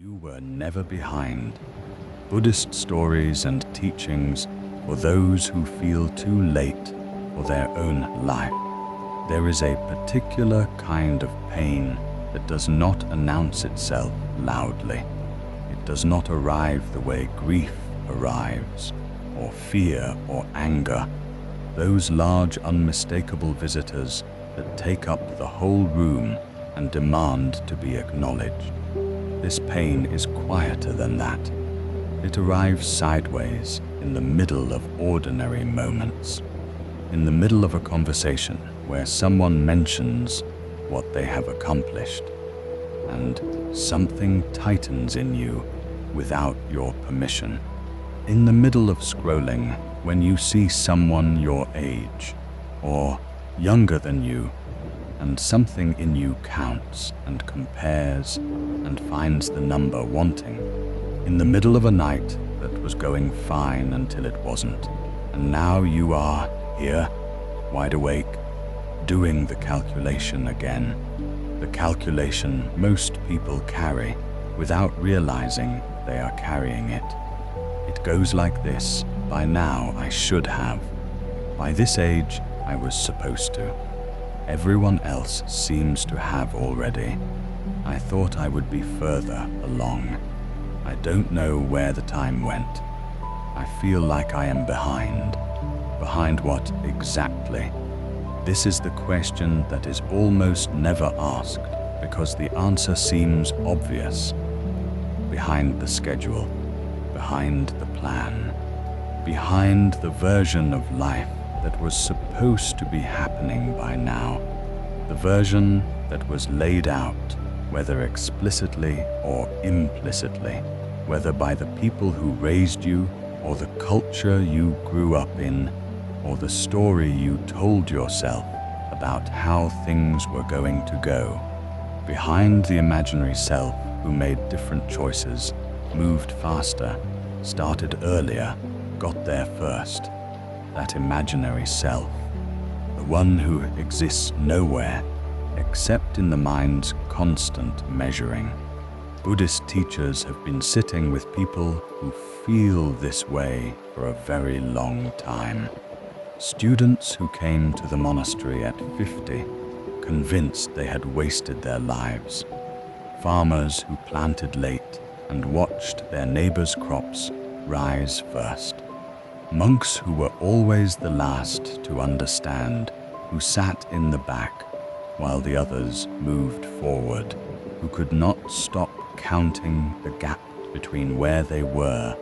You were never behind. Buddhist stories and teachings for those who feel too late for their own life. There is a particular kind of pain that does not announce itself loudly. It does not arrive the way grief arrives, or fear or anger, those large unmistakable visitors that take up the whole room and demand to be acknowledged. This pain is quieter than that. It arrives sideways in the middle of ordinary moments, in the middle of a conversation where someone mentions what they have accomplished, and something tightens in you without your permission. In the middle of scrolling, when you see someone your age or younger than you, and something in you counts and compares and finds the number wanting. In the middle of a night that was going fine until it wasn't, and now you are here, wide awake, doing the calculation again. The calculation most people carry without realizing they are carrying it. It goes like this: by now I should have. By this age I was supposed to. Everyone else seems to have already. I thought I would be further along. I don't know where the time went. I feel like I am behind. Behind what exactly? This is the question that is almost never asked because the answer seems obvious. Behind the schedule, behind the plan, behind the version of life that was supposed to be happening by now, the version that was laid out, whether explicitly or implicitly, whether by the people who raised you, or the culture you grew up in, or the story you told yourself about how things were going to go. Behind the imaginary self who made different choices, moved faster, started earlier, got there first. That imaginary self, the one who exists nowhere except in the mind's constant measuring. Buddhist teachers have been sitting with people who feel this way for a very long time. Students who came to the monastery at 50, convinced they had wasted their lives. Farmers who planted late and watched their neighbors' crops rise first. Monks who were always the last to understand, who sat in the back while the others moved forward, who could not stop counting the gap between where they were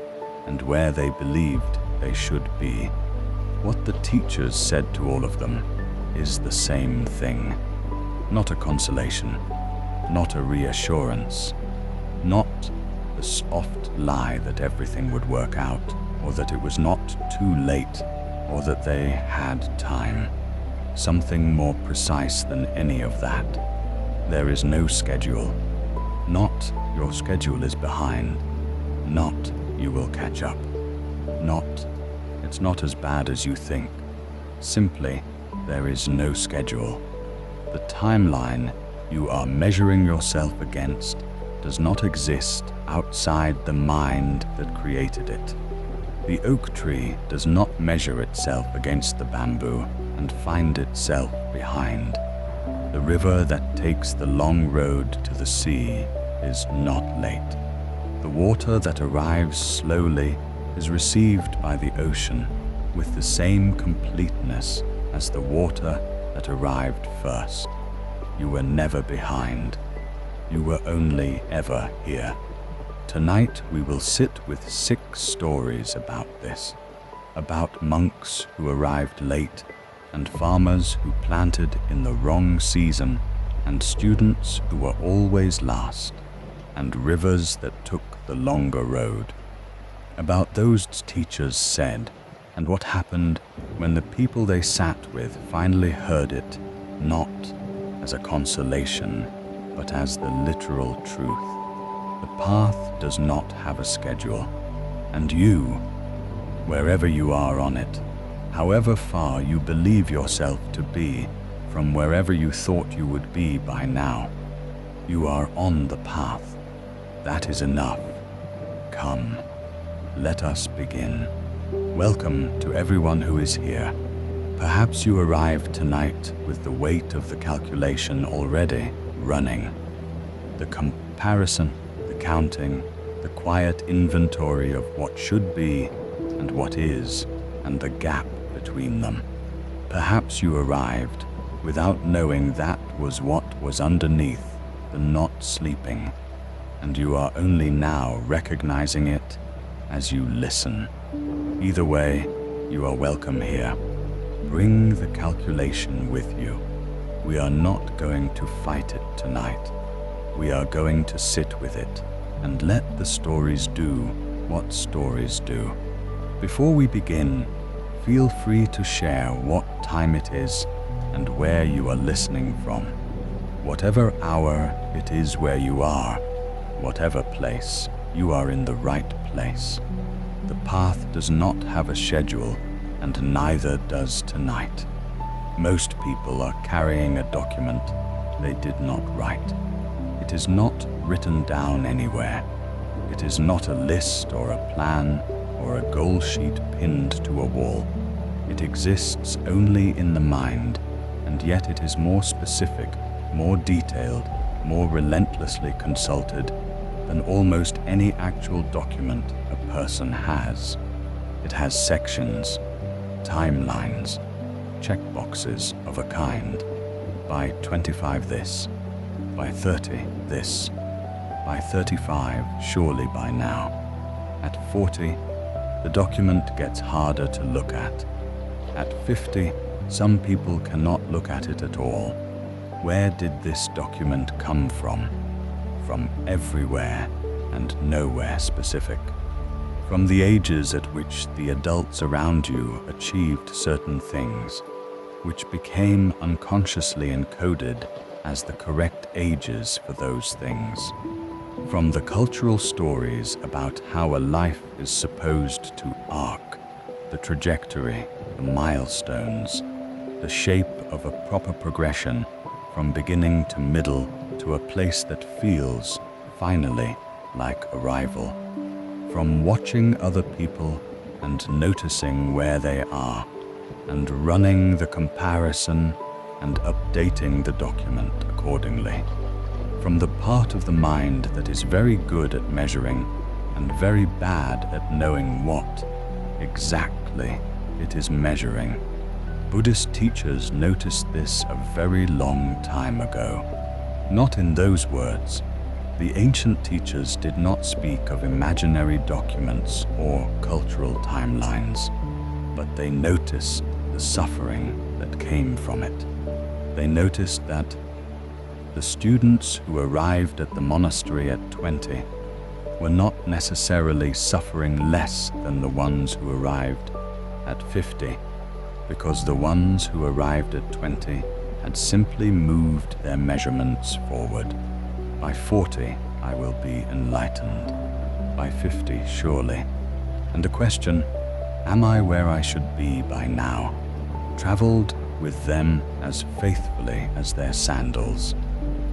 and where they believed they should be. What the teachers said to all of them is the same thing. Not a consolation, not a reassurance, not the soft lie that everything would work out, or that it was not too late, or that they had time. Something more precise than any of that. There is no schedule. Not your schedule is behind. Not you will catch up. Not it's not as bad as you think. Simply, there is no schedule. The timeline you are measuring yourself against does not exist outside the mind that created it. The oak tree does not measure itself against the bamboo and find itself behind. The river that takes the long road to the sea is not late. The water that arrives slowly is received by the ocean with the same completeness as the water that arrived first. You were never behind. You were only ever here. Tonight we will sit with 6 stories about this, about monks who arrived late, and farmers who planted in the wrong season, and students who were always last, and rivers that took the longer road. About those teachers said, and what happened when the people they sat with finally heard it, not as a consolation, but as the literal truth. The path does not have a schedule, and you, wherever you are on it, however far you believe yourself to be from wherever you thought you would be by now, you are on the path. That is enough. Come, let us begin. Welcome to everyone who is here. Perhaps you arrived tonight with the weight of the calculation already running. The comparison, the counting, the quiet inventory of what should be and what is, and the gap between them. Perhaps you arrived without knowing that was what was underneath the not sleeping, and you are only now recognizing it as you listen. Either way, you are welcome here. Bring the calculation with you. We are not going to fight it tonight. We are going to sit with it and let the stories do what stories do. Before we begin, feel free to share what time it is and where you are listening from. Whatever hour it is where you are, whatever place, you are in the right place. The path does not have a schedule, and neither does tonight. Most people are carrying a document they did not write. It is not written down anywhere. It is not a list or a plan or a goal sheet pinned to a wall. It exists only in the mind, and yet it is more specific, more detailed, more relentlessly consulted than almost any actual document a person has. It has sections, timelines, checkboxes of a kind. By 25 this, by 30 this, by 35 surely by now. At 40, the document gets harder to look at. At 50, some people cannot look at it at all. Where did this document come from? From everywhere and nowhere specific. From the ages at which the adults around you achieved certain things, which became unconsciously encoded as the correct ages for those things. From the cultural stories about how a life is supposed to arc, the trajectory, the milestones, the shape of a proper progression from beginning to middle to a place that feels, finally, like arrival. From watching other people and noticing where they are, and running the comparison and updating the document accordingly. From the part of the mind that is very good at measuring and very bad at knowing what exactly it is measuring. Buddhist teachers noticed this a very long time ago. Not in those words. The ancient teachers did not speak of imaginary documents or cultural timelines, but they noticed the suffering that came from it. They noticed that the students who arrived at the monastery at 20 were not necessarily suffering less than the ones who arrived at 50, because the ones who arrived at 20 had simply moved their measurements forward. By 40, I will be enlightened. By 50, surely. And the question, am I where I should be by now? Traveled with them as faithfully as their sandals.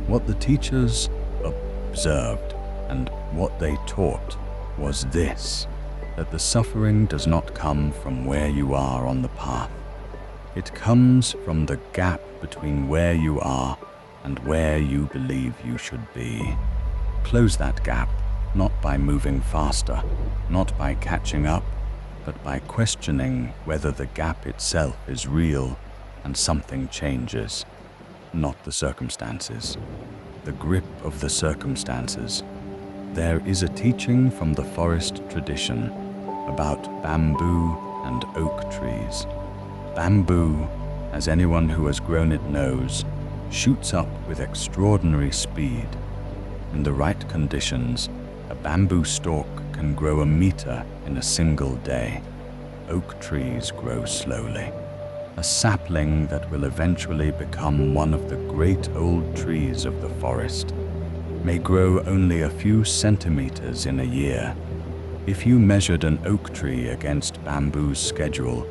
What the teachers observed and what they taught was this, that the suffering does not come from where you are on the path. It comes from the gap between where you are and where you believe you should be. Close that gap, not by moving faster, not by catching up, but by questioning whether the gap itself is real and something changes, not the circumstances. The grip of the circumstances. There is a teaching from the forest tradition about bamboo and oak trees. Bamboo, as anyone who has grown it knows, shoots up with extraordinary speed. In the right conditions, a bamboo stalk can grow a meter in a single day. Oak trees grow slowly. A sapling that will eventually become one of the great old trees of the forest may grow only a few centimeters in a year. If you measured an oak tree against bamboo's schedule,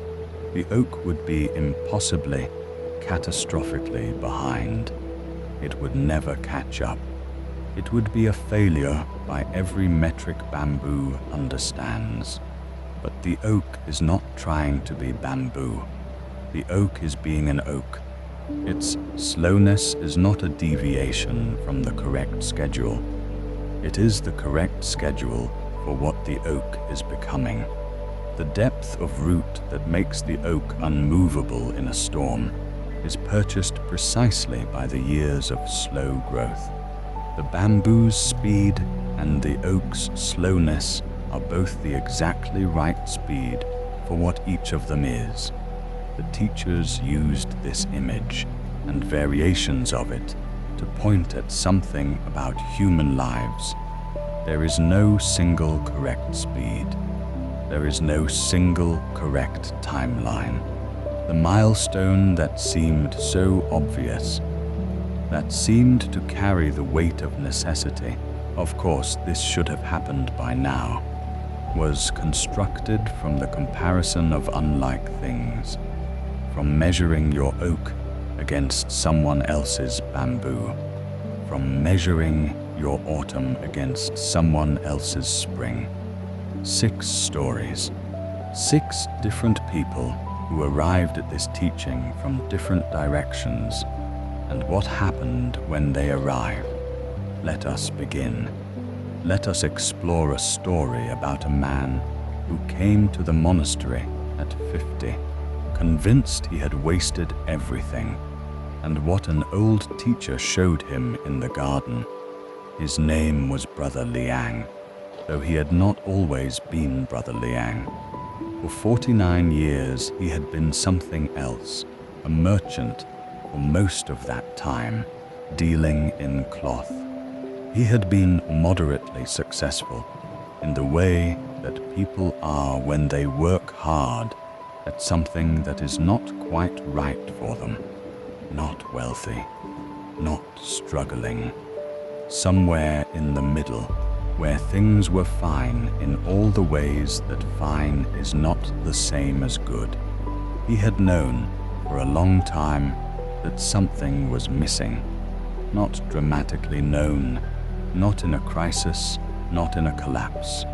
the oak would be impossibly, catastrophically behind. It would never catch up. It would be a failure by every metric bamboo understands. But the oak is not trying to be bamboo. The oak is being an oak. Its slowness is not a deviation from the correct schedule. It is the correct schedule for what the oak is becoming. The depth of root that makes the oak unmovable in a storm is purchased precisely by the years of slow growth. The bamboo's speed and the oak's slowness are both the exactly right speed for what each of them is. The teachers used this image and variations of it to point at something about human lives. There is no single correct speed. There is no single correct timeline. The milestone that seemed so obvious, that seemed to carry the weight of necessity, of course this should have happened by now, was constructed from the comparison of unlike things, from measuring your oak against someone else's bamboo, from measuring your autumn against someone else's spring. 6 stories, 6 different people who arrived at this teaching from different directions, and what happened when they arrived. Let us begin. Let us explore a story about a man who came to the monastery at 50, convinced he had wasted everything, and what an old teacher showed him in the garden. His name was Brother Liang, though he had not always been Brother Liang. For 49 years he had been something else, a merchant for most of that time, dealing in cloth. He had been moderately successful in the way that people are when they work hard at something that is not quite right for them, not wealthy, not struggling, somewhere in the middle, where things were fine in all the ways that fine is not the same as good. He had known for a long time that something was missing, not dramatically known, not in a crisis, not in a collapse,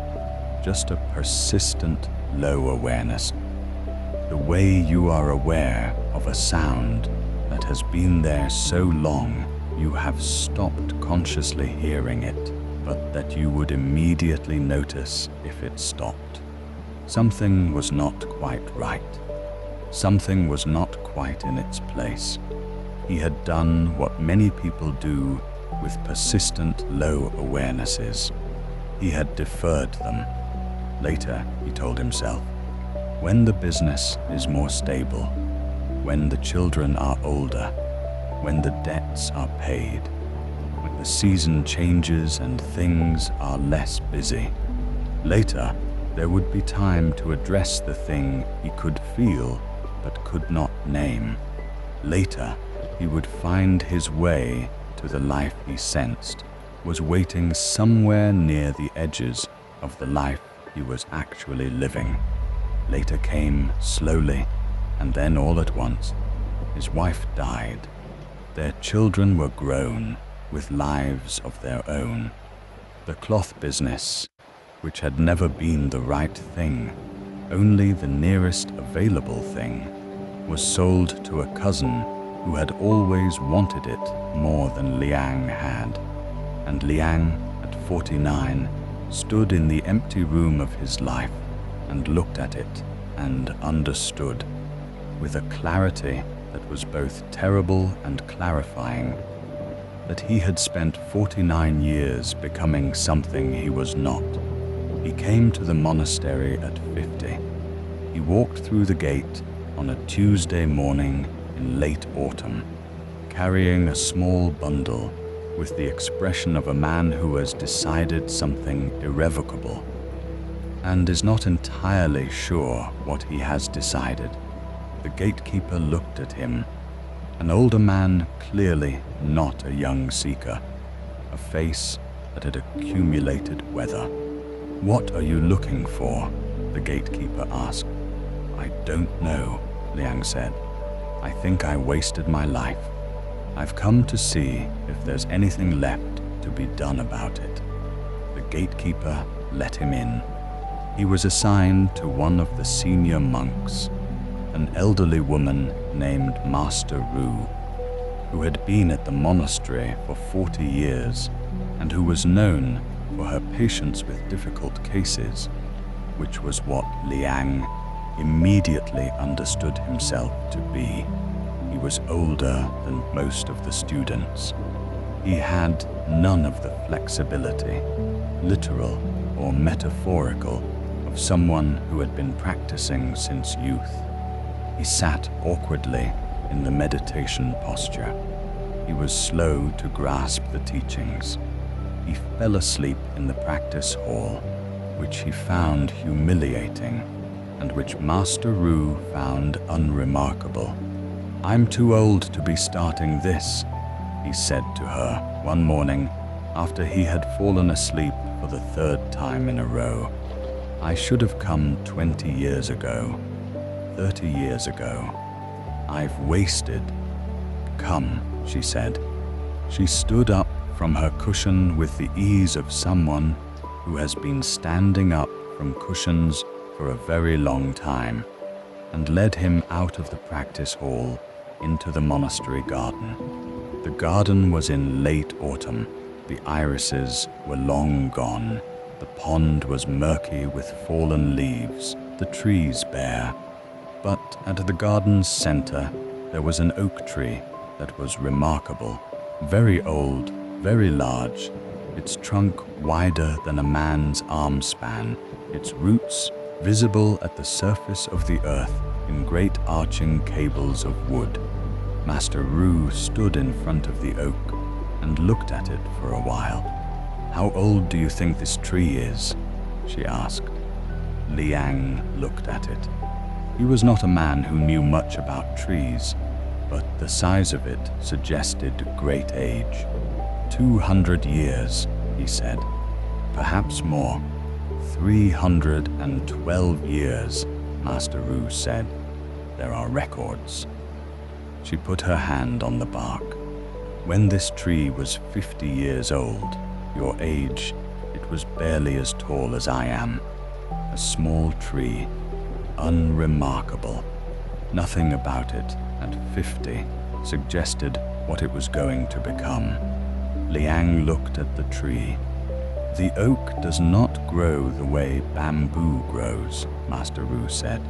just a persistent low awareness. The way you are aware of a sound that has been there so long you have stopped consciously hearing it, but that you would immediately notice if it stopped. Something was not quite right. Something was not quite in its place. He had done what many people do with persistent low awarenesses. He had deferred them. Later, he told himself, when the business is more stable, when the children are older, when the debts are paid, when the season changes and things are less busy, later there would be time to address the thing he could feel but could not name. Later, he would find his way to the life he sensed was waiting somewhere near the edges of the life he was actually living. Later came slowly, and then all at once. His wife died. Their children were grown, with lives of their own. The cloth business, which had never been the right thing, only the nearest available thing, was sold to a cousin who had always wanted it more than Liang had. And Liang, at 49, stood in the empty room of his life and looked at it and understood, with a clarity that was both terrible and clarifying, that he had spent 49 years becoming something he was not. He came to the monastery at 50. He walked through the gate on a Tuesday morning in late autumn, carrying a small bundle with the expression of a man who has decided something irrevocable and is not entirely sure what he has decided. The gatekeeper looked at him, an older man, clearly not a young seeker, a face that had accumulated weather. "What are you looking for?" the gatekeeper asked. "I don't know," Liang said. "I think I wasted my life. I've come to see if there's anything left to be done about it." The gatekeeper let him in. He was assigned to one of the senior monks, an elderly woman named Master Ru, who had been at the monastery for 40 years and who was known for her patience with difficult cases, which was what Liang immediately understood himself to be. He was older than most of the students. He had none of the flexibility, literal or metaphorical, of someone who had been practicing since youth. He sat awkwardly in the meditation posture. He was slow to grasp the teachings. He fell asleep in the practice hall, which he found humiliating and which Master Ru found unremarkable. "I'm too old to be starting this," he said to her one morning after he had fallen asleep for the 3rd time in a row. "I should have come 20 years ago, 30 years ago. I've wasted." "Come," she said. She stood up from her cushion with the ease of someone who has been standing up from cushions for a very long time, and led him out of the practice hall into the monastery garden. The garden was in late autumn. The irises were long gone. The pond was murky with fallen leaves, the trees bare. But at the garden's center, there was an oak tree that was remarkable, very old, very large, its trunk wider than a man's arm span, its roots visible at the surface of the earth in great arching cables of wood. Master Ru stood in front of the oak and looked at it for a while. "How old do you think this tree is?" she asked. Liang looked at it. He was not a man who knew much about trees, but the size of it suggested great age. 200 years, he said. "Perhaps more. 312 years, Master Ru said. There are records." She put her hand on the bark. "When this tree was 50 years old, your age, it was barely as tall as I am. A small tree, unremarkable. Nothing about it at 50 suggested what it was going to become." Liang looked at the tree. "The oak does not grow the way bamboo grows," Master Ru said.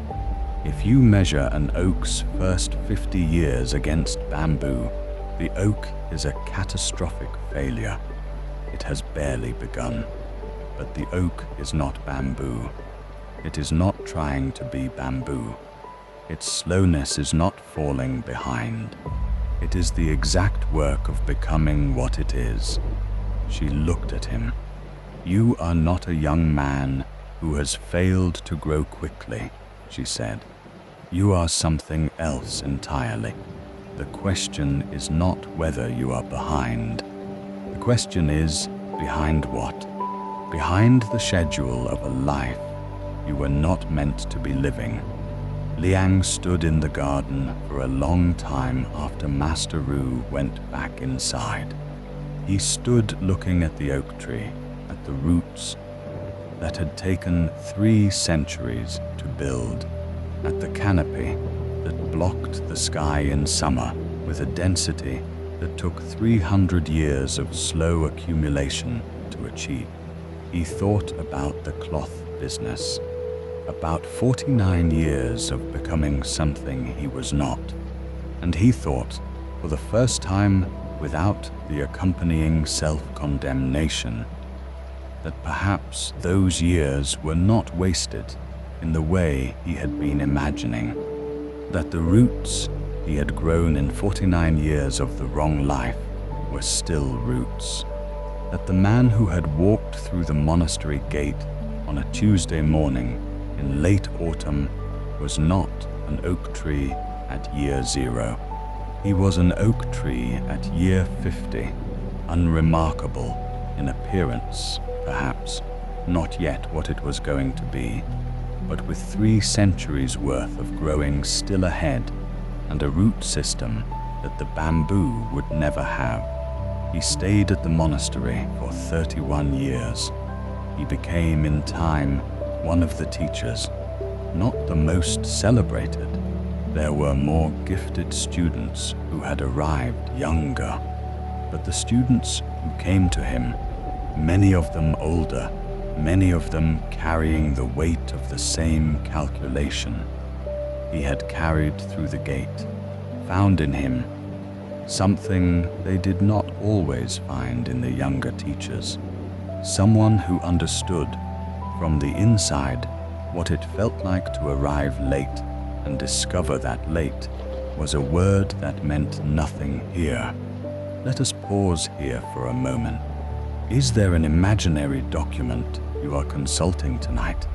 "If you measure an oak's first 50 years against bamboo, the oak is a catastrophic failure. It has barely begun. But the oak is not bamboo. It is not trying to be bamboo. Its slowness is not falling behind. It is the exact work of becoming what it is." She looked at him. "You are not a young man who has failed to grow quickly," she said. "You are something else entirely. The question is not whether you are behind. The question is, behind what? Behind the schedule of a life you were not meant to be living." Liang stood in the garden for a long time after Master Ru went back inside. He stood looking at the oak tree, at the roots that had taken 3 centuries to build, at the canopy that blocked the sky in summer with a density that took 300 years of slow accumulation to achieve. He thought about the cloth business, about 49 years of becoming something he was not, and he thought, for the first time without the accompanying self-condemnation, that perhaps those years were not wasted in the way he had been imagining, that the roots he had grown in 49 years of the wrong life were still roots, that the man who had walked through the monastery gate on a Tuesday morning in late autumn was not an oak tree at year 0. He was an oak tree at year 50, unremarkable in appearance, perhaps, not yet what it was going to be, but with 3 centuries worth of growing still ahead and a root system that the bamboo would never have. He stayed at the monastery for 31 years, He became in time one of the teachers, not the most celebrated. There were more gifted students who had arrived younger, but the students who came to him, many of them older, many of them carrying the weight of the same calculation he had carried through the gate, found in him something they did not always find in the younger teachers, someone who understood from the inside what it felt like to arrive late and discover that late was a word that meant nothing here. Let us pause here for a moment. Is there an imaginary document you are consulting tonight?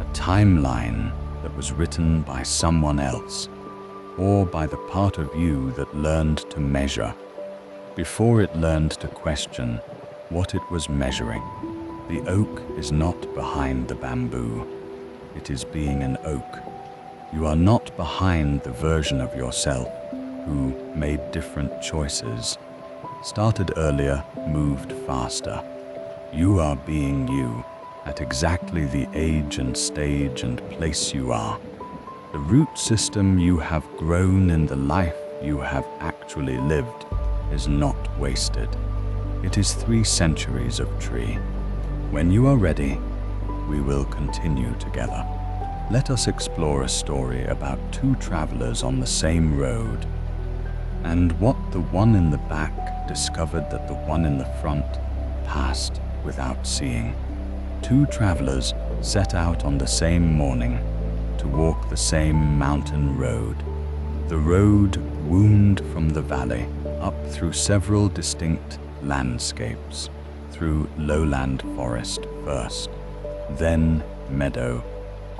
A timeline that was written by someone else, or by the part of you that learned to measure, before it learned to question what it was measuring? The oak is not behind the bamboo. It is being an oak. You are not behind the version of yourself who made different choices, started earlier, moved faster. You are being you at exactly the age and stage and place you are. The root system you have grown in the life you have actually lived is not wasted. It is 3 centuries of tree. When you are ready, we will continue together. Let us explore a story about 2 travelers on the same road, and what the one in the back discovered that the one in the front passed without seeing. 2 travelers set out on the same morning to walk the same mountain road. The road wound from the valley up through several distinct landscapes, through lowland forest first, then meadow,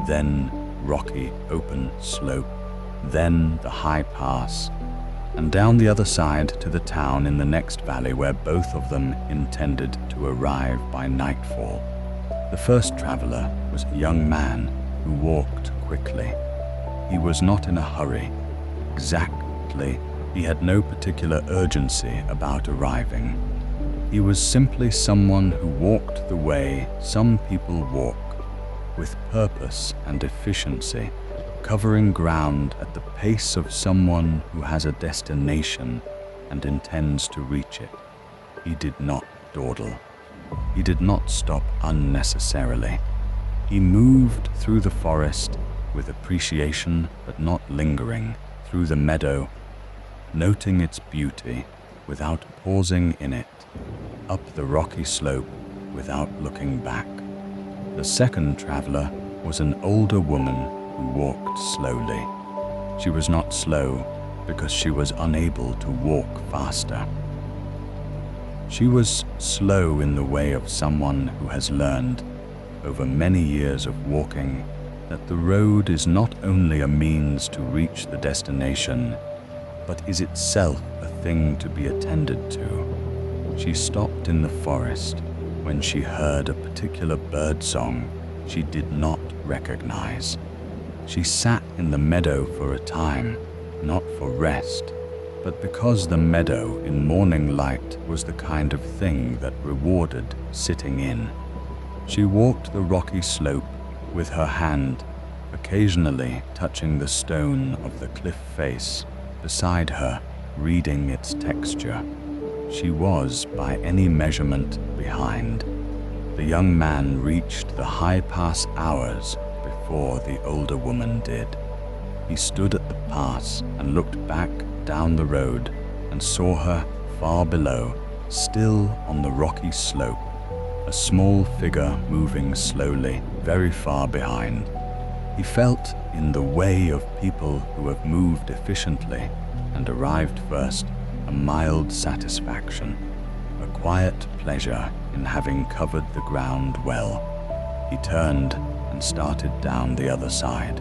then rocky open slope, then the high pass, and down the other side to the town in the next valley where both of them intended to arrive by nightfall. The first traveler was a young man who walked quickly. He was not in a hurry. Exactly, he had no particular urgency about arriving. He was simply someone who walked the way some people walk, with purpose and efficiency, covering ground at the pace of someone who has a destination and intends to reach it. He did not dawdle. He did not stop unnecessarily. He moved through the forest with appreciation but not lingering, through the meadow, noting its beauty without pausing in it, up the rocky slope without looking back. The second traveler was an older woman who walked slowly. She was not slow because she was unable to walk faster. She was slow in the way of someone who has learned, over many years of walking, that the road is not only a means to reach the destination, but is itself a thing to be attended to. She stopped in the forest when she heard a particular bird song she did not recognize. She sat in the meadow for a time, not for rest, but because the meadow in morning light was the kind of thing that rewarded sitting in. She walked the rocky slope with her hand occasionally touching the stone of the cliff face beside her, reading its texture. She was, by any measurement, behind. The young man reached the high pass hours before the older woman did. He stood at the pass and looked back down the road and saw her far below, still on the rocky slope, a small figure moving slowly, very far behind. He felt in the way of people who have moved efficiently and arrived first a mild satisfaction, a quiet pleasure in having covered the ground well. He turned and started down the other side.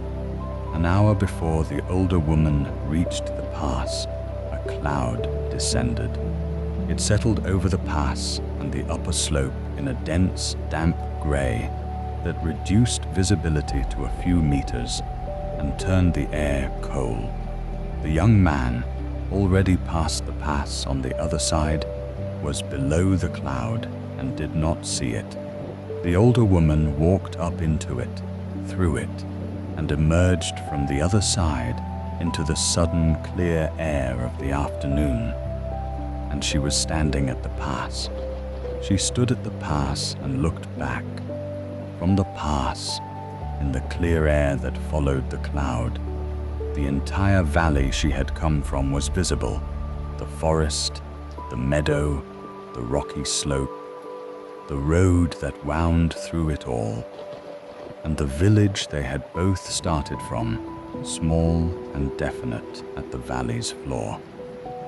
An hour before the older woman reached the pass, a cloud descended. It settled over the pass and the upper slope in a dense, damp gray that reduced visibility to a few meters and turned the air cold. The young man, already past the pass on the other side, was below the cloud and did not see it. The older woman walked up into it, through it, and emerged from the other side into the sudden clear air of the afternoon. And she was standing at the pass. She stood at the pass and looked back. From the pass, in the clear air that followed the cloud, the entire valley she had come from was visible. The forest, the meadow, the rocky slope, the road that wound through it all, and the village they had both started from, small and definite at the valley's floor.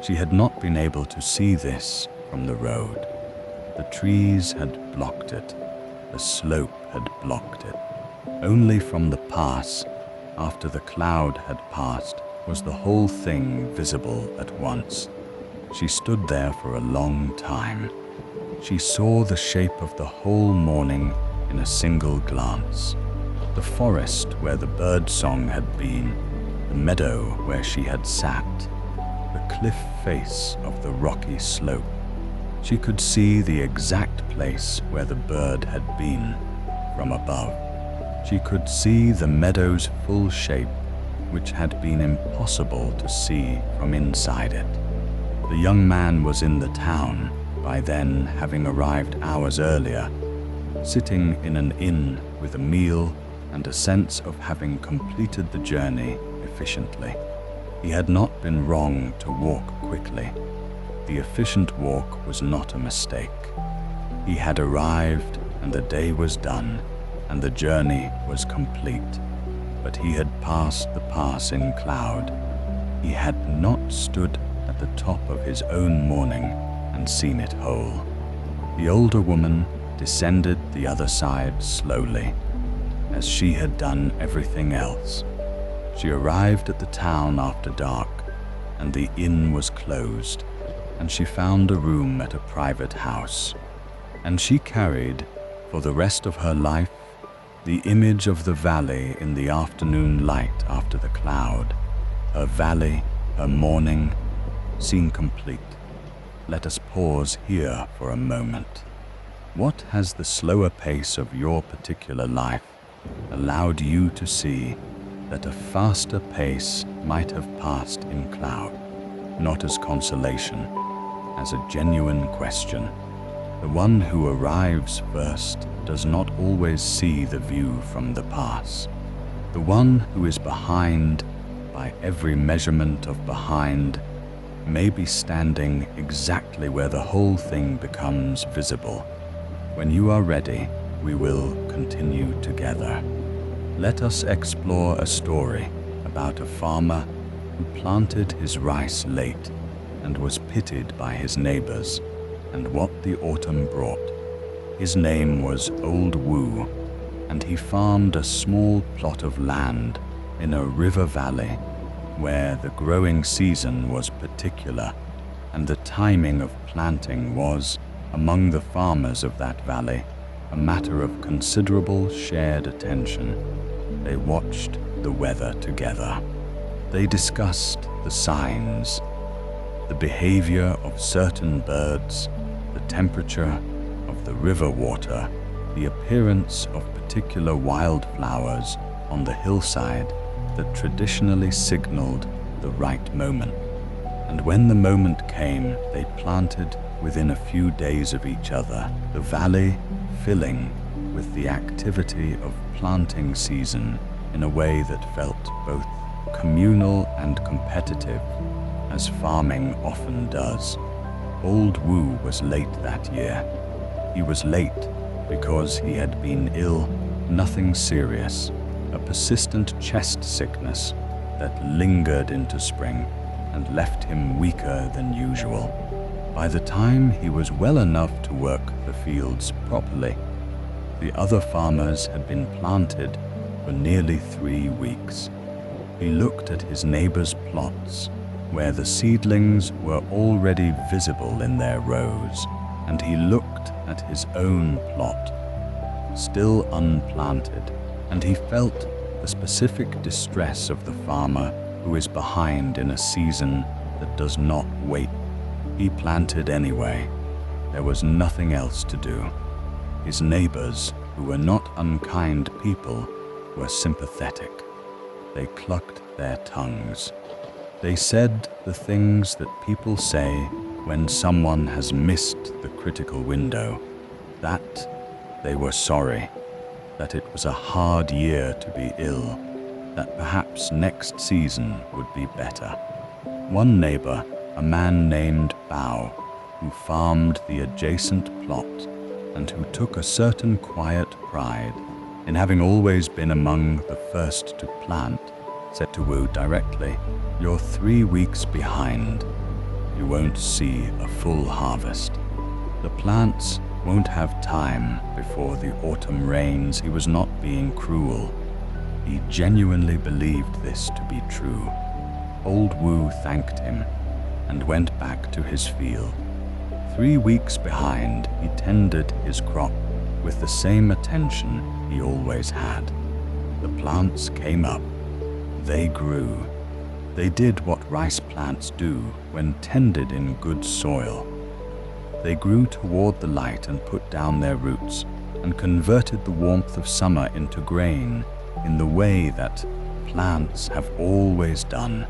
She had not been able to see this from the road. The trees had blocked it. The slope had blocked it. Only from the pass, after the cloud had passed, was the whole thing visible at once. She stood there for a long time. She saw the shape of the whole morning in a single glance. The forest where the bird song had been, the meadow where she had sat, the cliff face of the rocky slope. She could see the exact place where the bird had been from above. She could see the meadow's full shape, which had been impossible to see from inside it. The young man was in the town, by then having arrived hours earlier, sitting in an inn with a meal and a sense of having completed the journey efficiently. He had not been wrong to walk quickly. The efficient walk was not a mistake. He had arrived, and the day was done, and the journey was complete. But he had passed the pass in cloud. He had not stood at the top of his own morning and seen it whole. The older woman descended the other side slowly, as she had done everything else. She arrived at the town after dark, and the inn was closed, and she found a room at a private house. And she carried, for the rest of her life, the image of the valley in the afternoon light after the cloud. Her valley, her morning, seen complete. Let us pause here for a moment. What has the slower pace of your particular life allowed you to see that a faster pace might have passed in cloud? Not as consolation, as a genuine question. The one who arrives first does not always see the view from the pass. The one who is behind, by every measurement of behind, may be standing exactly where the whole thing becomes visible. When you are ready, we will continue together. Let us explore a story about a farmer who planted his rice late and was pitied by his neighbors, and what the autumn brought. His name was Old Wu, and he farmed a small plot of land in a river valley where the growing season was particular, and the timing of planting was, among the farmers of that valley, a matter of considerable shared attention. They watched the weather together. They discussed the signs, the behavior of certain birds, the temperature of the river water, the appearance of particular wildflowers on the hillside that traditionally signaled the right moment. And when the moment came, they planted within a few days of each other, the valley filling with the activity of planting season in a way that felt both communal and competitive, as farming often does. Old Wu was late that year. He was late because he had been ill, nothing serious, a persistent chest sickness that lingered into spring and left him weaker than usual. By the time he was well enough to work the fields properly, the other farmers had been planted for nearly 3 weeks. He looked at his neighbors' plots, where the seedlings were already visible in their rows, and he looked at his own plot, still unplanted, and he felt the specific distress of the farmer who is behind in a season that does not wait. He planted anyway. There was nothing else to do. His neighbors who were not unkind people, were sympathetic. They clucked their tongues. They said the things that people say when someone has missed the critical window, that they were sorry, that it was a hard year to be ill, that perhaps next season would be better. One neighbor, a man named Bao, who farmed the adjacent plot and who took a certain quiet pride in having always been among the first to plant, said to Wu directly, "You're 3 weeks behind. You won't see a full harvest. The plants won't have time before the autumn rains." He was not being cruel. He genuinely believed this to be true. Old Wu thanked him and went back to his field. 3 weeks behind, he tended his crop with the same attention he always had. The plants came up. They grew. They did what rice plants do when tended in good soil. They grew toward the light and put down their roots and converted the warmth of summer into grain in the way that plants have always done,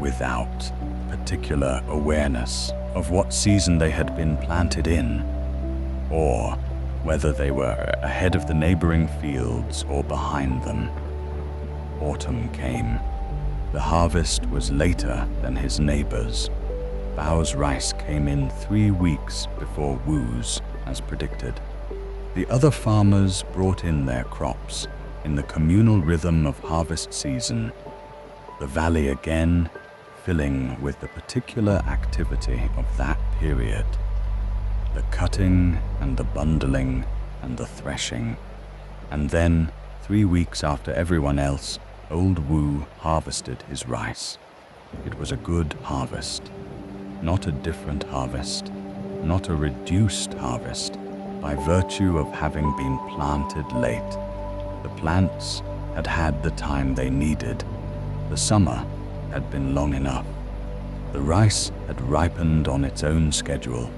without particular awareness of what season they had been planted in, or whether they were ahead of the neighboring fields or behind them. Autumn came. The harvest was later than his neighbors. Bao's rice came in 3 weeks before Wu's, as predicted. The other farmers brought in their crops in the communal rhythm of harvest season, the valley again filling with the particular activity of that period, the cutting and the bundling and the threshing. And then, 3 weeks after everyone else, old Wu harvested his rice. It was a good harvest, not a different harvest, not a reduced harvest, by virtue of having been planted late. The plants had had the time they needed. The summer had been long enough. The rice had ripened on its own schedule,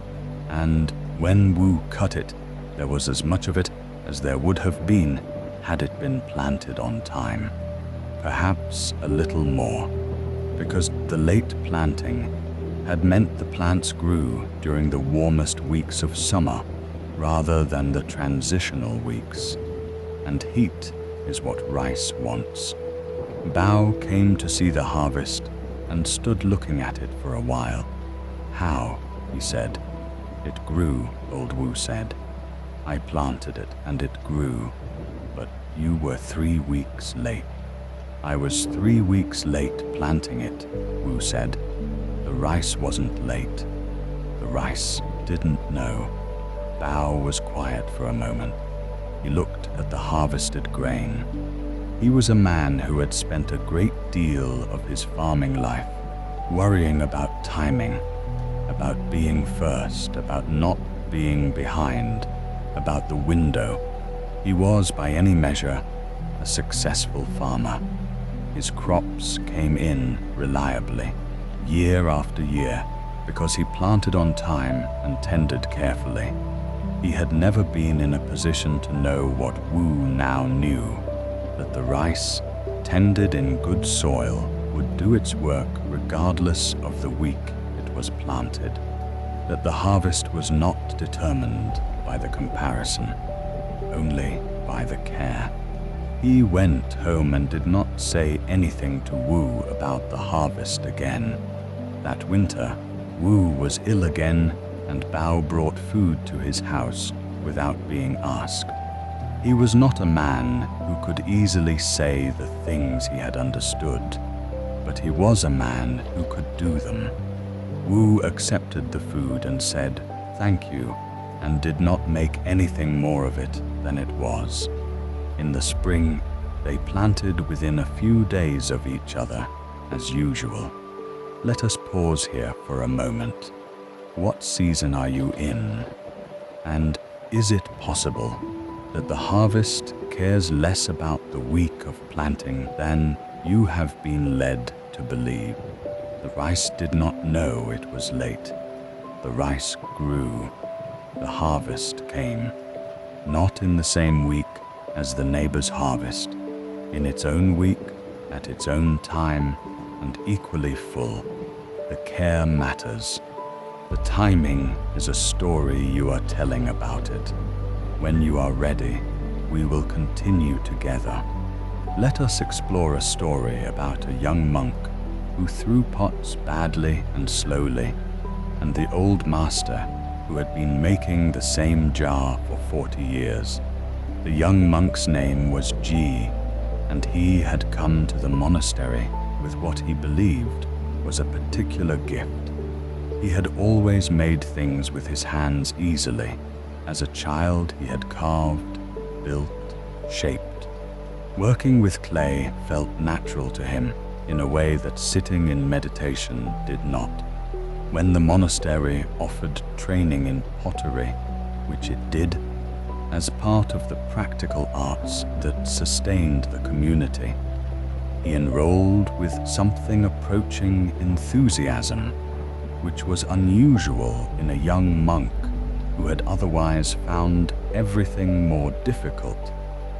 and when Wu cut it, there was as much of it as there would have been had it been planted on time. Perhaps a little more, because the late planting had meant the plants grew during the warmest weeks of summer rather than the transitional weeks, and heat is what rice wants. Bao came to see the harvest and stood looking at it for a while. "How?" he said. "It grew," old Wu said. "I planted it and it grew, but you were 3 weeks late." "I was 3 weeks late planting it," Wu said. "The rice wasn't late. The rice didn't know." Bao was quiet for a moment. He looked at the harvested grain. He was a man who had spent a great deal of his farming life worrying about timing, about being first, about not being behind, about the window. He was, by any measure, a successful farmer. His crops came in reliably, year after year, because he planted on time and tended carefully. He had never been in a position to know what Wu now knew, that the rice, tended in good soil, would do its work regardless of the week it was planted, that the harvest was not determined by the comparison, only by the care. He went home and did not say anything to Wu about the harvest again. That winter, Wu was ill again, and Bao brought food to his house without being asked. He was not a man who could easily say the things he had understood, but he was a man who could do them. Wu accepted the food and said, "Thank you," and did not make anything more of it than it was. In the spring, they planted within a few days of each other, as usual. Let us pause here for a moment. What season are you in? And is it possible that the harvest cares less about the week of planting than you have been led to believe? The rice did not know it was late. The rice grew. The harvest came. not in the same week as the neighbor's harvest, in its own week, at its own time, and equally full. The care matters. The timing is a story you are telling about it. When you are ready, we will continue together. Let us explore a story about a young monk who threw pots badly and slowly, and the old master who had been making the same jar for 40 years. The young monk's name was Ji, and he had come to the monastery with what he believed was a particular gift. He had always made things with his hands easily. As a child, he had carved, built, shaped. Working with clay felt natural to him in a way that sitting in meditation did not. When the monastery offered training in pottery, which it did, as part of the practical arts that sustained the community, he enrolled with something approaching enthusiasm, which was unusual in a young monk who had otherwise found everything more difficult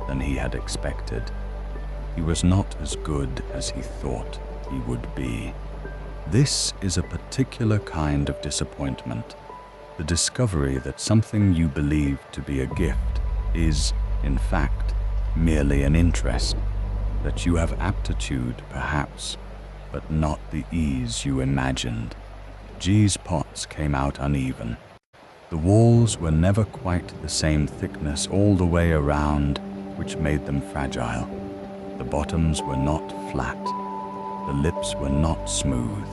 than he had expected. He was not as good as he thought he would be. This is a particular kind of disappointment. The discovery that something you believe to be a gift is, in fact, merely an interest, that you have aptitude, perhaps, but not the ease you imagined. Ji's pots came out uneven. The walls were never quite the same thickness all the way around, which made them fragile. The bottoms were not flat. The lips were not smooth.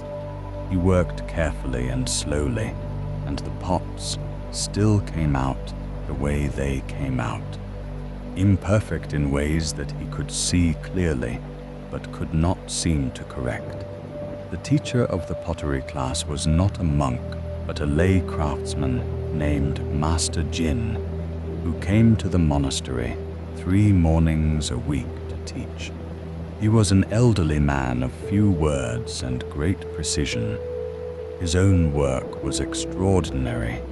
He worked carefully and slowly, and the pots still came out the way they came out. Imperfect in ways that he could see clearly, but could not seem to correct. The teacher of the pottery class was not a monk, but a lay craftsman named Master Jin, who came to the monastery 3 mornings a week to teach. He was an elderly man of few words and great precision. His own work was extraordinary,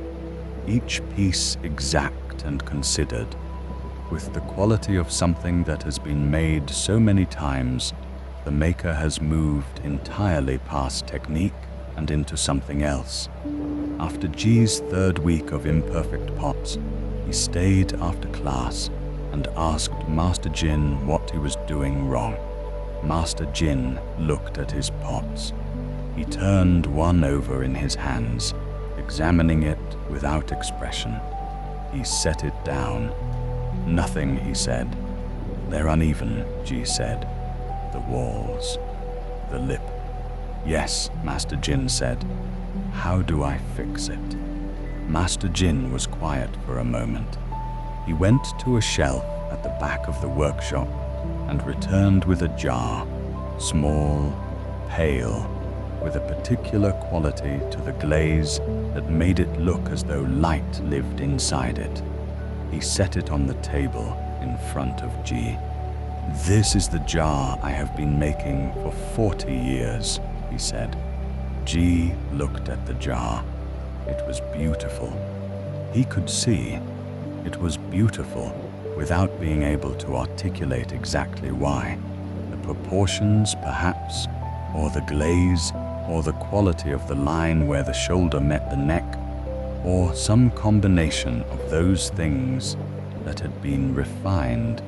each piece exact and considered, with the quality of something that has been made so many times. The maker has moved entirely past technique and into something else. After Ji's 3rd week of imperfect pots, he stayed after class and asked Master Jin what he was doing wrong. Master Jin looked at his pots. He turned one over in his hands, examining it without expression. He set it down. "Nothing," he said. "They're uneven," Ji said. "The walls, the lip." "Yes," Master Jin said. "How do I fix it?" Master Jin was quiet for a moment. He went to a shelf at the back of the workshop and returned with a jar, small, pale, with a particular quality to the glaze that made it look as though light lived inside it. He set it on the table in front of Ji. "This is the jar I have been making for 40 years, he said. Ji looked at the jar. It was beautiful. He could see it was beautiful without being able to articulate exactly why. The proportions, perhaps, or the glaze, or the quality of the line where the shoulder met the neck, or some combination of those things that had been refined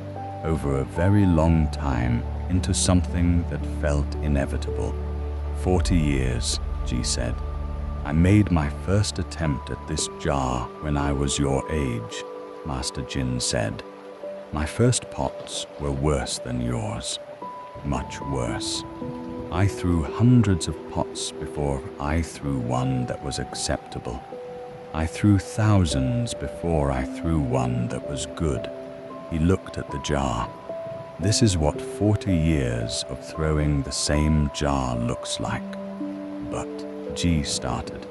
over a very long time into something that felt inevitable. 40 years, Ji said. I made my first attempt at this jar when I was your age, Master Jin said. My first pots were worse than yours, much worse. I threw hundreds of pots before I threw one that was acceptable. I threw thousands before I threw one that was good. He looked at the jar. This is what 40 years of throwing the same jar looks like. But Ji started.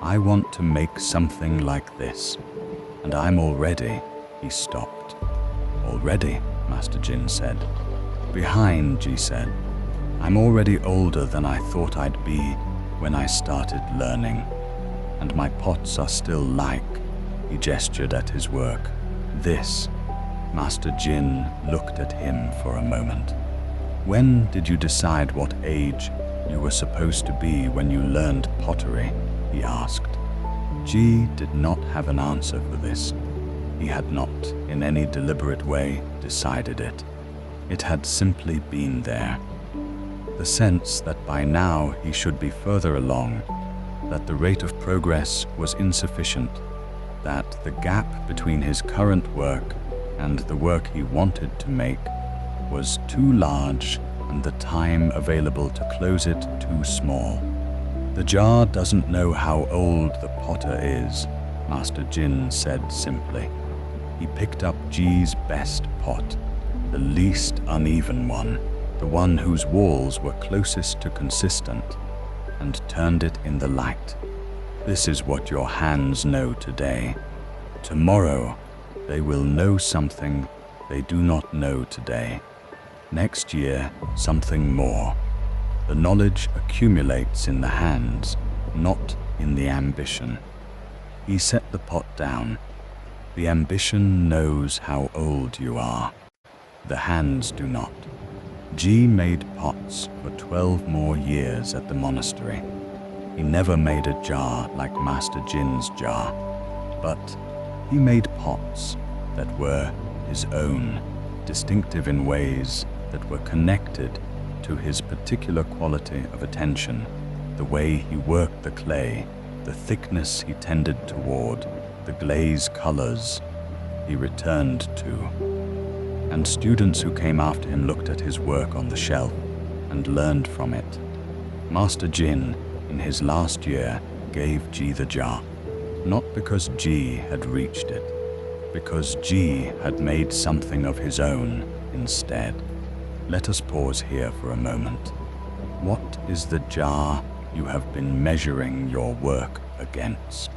I want to make something like this, and I'm all ready. He stopped. Already, Master Jin said. Behind, Ji said. I'm already older than I thought I'd be when I started learning, and my pots are still like, he gestured at his work, This, Master Jin looked at him for a moment. When did you decide what age you were supposed to be when you learned pottery? He asked. Ji did not have an answer for this. He had not, in any deliberate way, decided it. It had simply been there. The sense that by now he should be further along, that the rate of progress was insufficient, that the gap between his current work and the work he wanted to make was too large and the time available to close it too small. The jar doesn't know how old the potter is, Master Jin said simply. He picked up Ji's best pot, the least uneven one, the one whose walls were closest to consistent, and turned it in the light. This is what your hands know today. Tomorrow, they will know something they do not know today. Next year, something more. The knowledge accumulates in the hands, not in the ambition. He set the pot down. The ambition knows how old you are. The hands do not. Ji made pots for 12 more years at the monastery. He never made a jar like Master Jin's jar, but he made pots that were his own, distinctive in ways that were connected to his particular quality of attention, the way he worked the clay, the thickness he tended toward, the glaze colors he returned to. And students who came after him looked at his work on the shelf and learned from it. Master Jin, in his last year, gave Ji the jar, not because Ji had reached it, because Ji had made something of his own instead. Let us pause here for a moment. What is the jar you have been measuring your work against?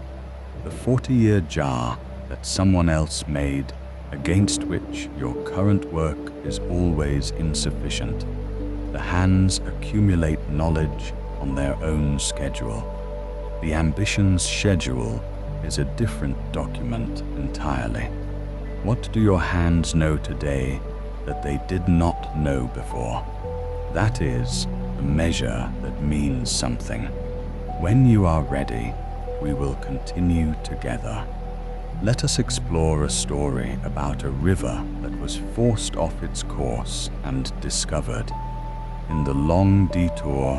The 40-year jar that someone else made, against which your current work is always insufficient. The hands accumulate knowledge on their own schedule. The ambition's schedule is a different document entirely. What do your hands know today that they did not know before? That is the measure that means something. When you are ready, we will continue together. Let us explore a story about a river that was forced off its course and discovered. In the long detour,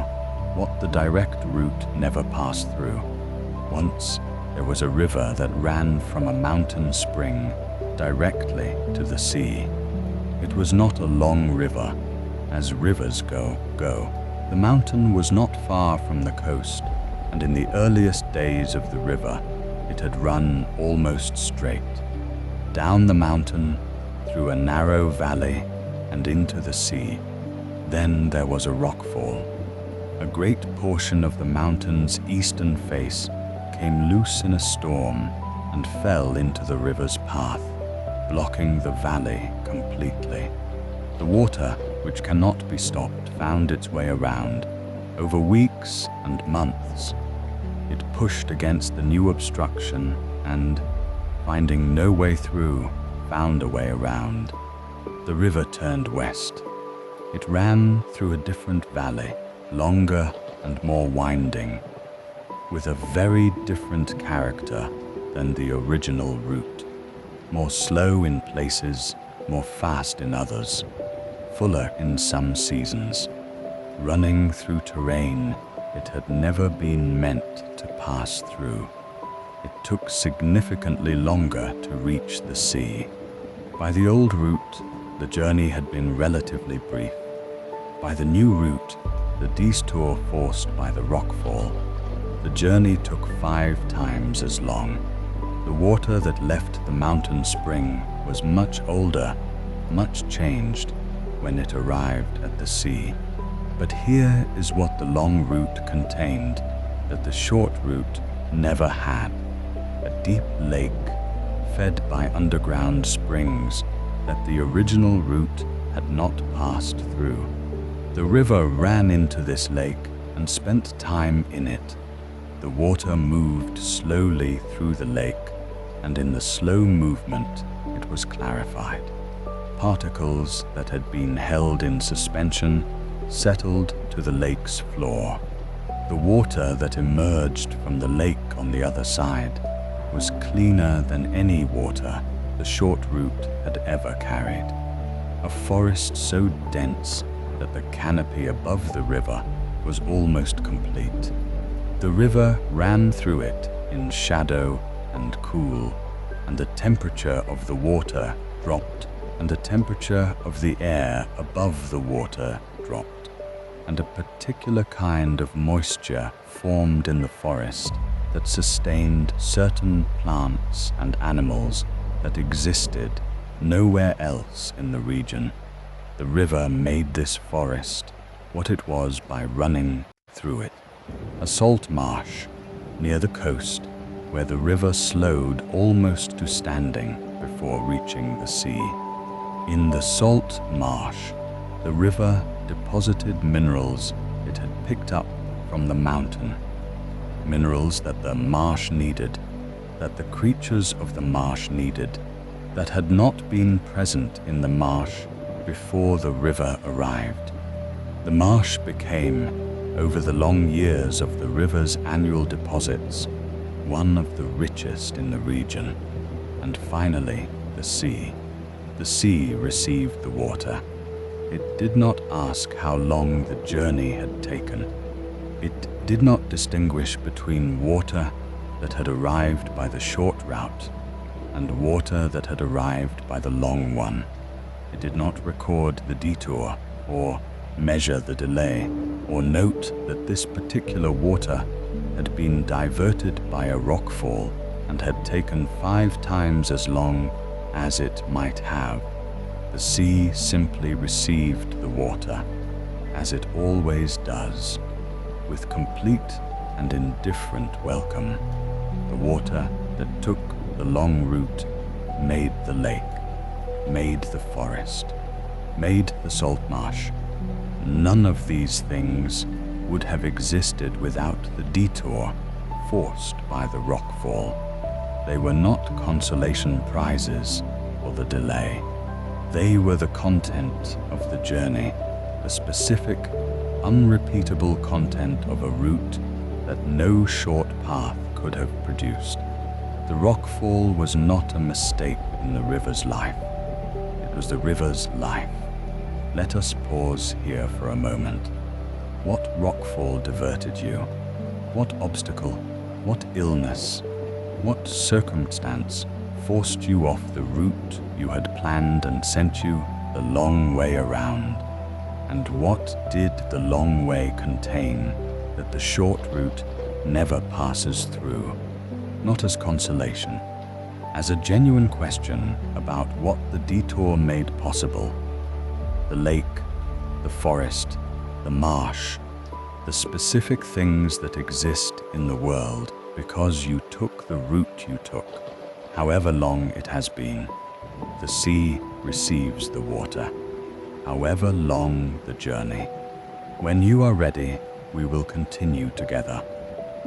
what the direct route never passed through. Once, there was a river that ran from a mountain spring directly to the sea. It was not a long river, as rivers go. The mountain was not far from the coast, and in the earliest days of the river, it had run almost straight, down the mountain, through a narrow valley, and into the sea. Then there was a rockfall. A great portion of the mountain's eastern face came loose in a storm and fell into the river's path, blocking the valley completely. The water, which cannot be stopped, found its way around. Over weeks and months, it pushed against the new obstruction and, finding no way through, found a way around. The river turned west. It ran through a different valley, longer and more winding, with a very different character than the original route. More slow in places, more fast in others, fuller in some seasons, running through terrain it had never been meant to pass through. It took significantly longer to reach the sea. By the old route, the journey had been relatively brief. By the new route, the detour forced by the rockfall, the journey took 5 times as long. The water that left the mountain spring was much older, much changed when it arrived at the sea. But here is what the long route contained that the short route never had: a deep lake fed by underground springs that the original route had not passed through. The river ran into this lake and spent time in it. The water moved slowly through the lake, and in the slow movement, it that was clarified. Particles that had been held in suspension settled to the lake's floor. The water that emerged from the lake on the other side was cleaner than any water the short route had ever carried. A forest so dense that the canopy above the river was almost complete. The river ran through it in shadow and cool, and the temperature of the water dropped, and the temperature of the air above the water dropped, and a particular kind of moisture formed in the forest that sustained certain plants and animals that existed nowhere else in the region. The river made this forest what it was by running through it. A salt marsh near the coast where the river slowed almost to standing before reaching the sea. In the salt marsh, the river deposited minerals it had picked up from the mountain, minerals that the marsh needed, that the creatures of the marsh needed, that had not been present in the marsh before the river arrived. The marsh became, over the long years of the river's annual deposits, one of the richest in the region. And finally, the sea. The sea received the water. It did not ask how long the journey had taken. It did not distinguish between water that had arrived by the short route and water that had arrived by the long one. It did not record the detour or measure the delay or note that this particular water had been diverted by a rockfall and had taken 5 times as long as it might have. The sea simply received the water, as it always does, with complete and indifferent welcome. The water that took the long route made the lake, made the forest, made the salt marsh. None of these things would have existed without the detour forced by the rockfall. They were not consolation prizes for the delay. They were the content of the journey, the specific, unrepeatable content of a route that no short path could have produced. The rockfall was not a mistake in the river's life. It was the river's life. Let us pause here for a moment. What rockfall diverted you? What obstacle? What illness? What circumstance forced you off the route you had planned and sent you the long way around? And what did the long way contain that the short route never passes through? Not as consolation, as a genuine question about what the detour made possible. The lake, the forest, the marsh, the specific things that exist in the world because you took the route you took, however long it has been. The sea receives the water, however long the journey. When you are ready, we will continue together.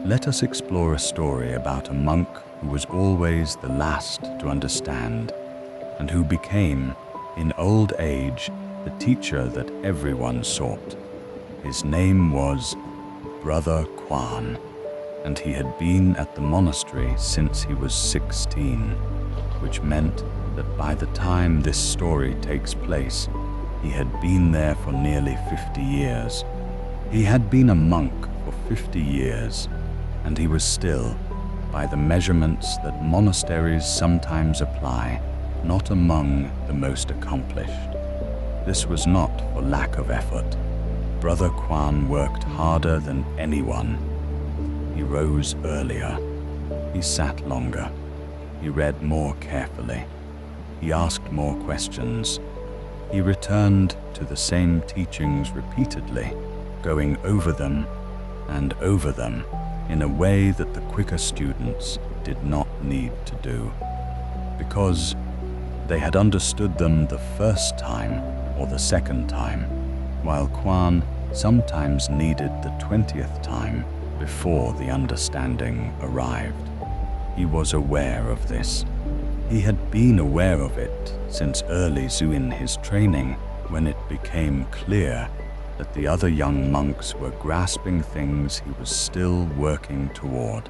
Let us explore a story about a monk who was always the last to understand, and who became, in old age, the teacher that everyone sought. His name was Brother Kwan, and he had been at the monastery since he was 16, which meant that by the time this story takes place, he had been there for nearly 50 years. He had been a monk for 50 years, and he was still, by the measurements that monasteries sometimes apply, not among the most accomplished. This was not for lack of effort. Brother Kwan worked harder than anyone. He rose earlier. He sat longer. He read more carefully. He asked more questions. He returned to the same teachings repeatedly, going over them and over them in a way that the quicker students did not need to do, because they had understood them the first time or the second time, while Kwan sometimes needed the 20th time before the understanding arrived. He was aware of this. He had been aware of it since early in his training, when it became clear that the other young monks were grasping things he was still working toward.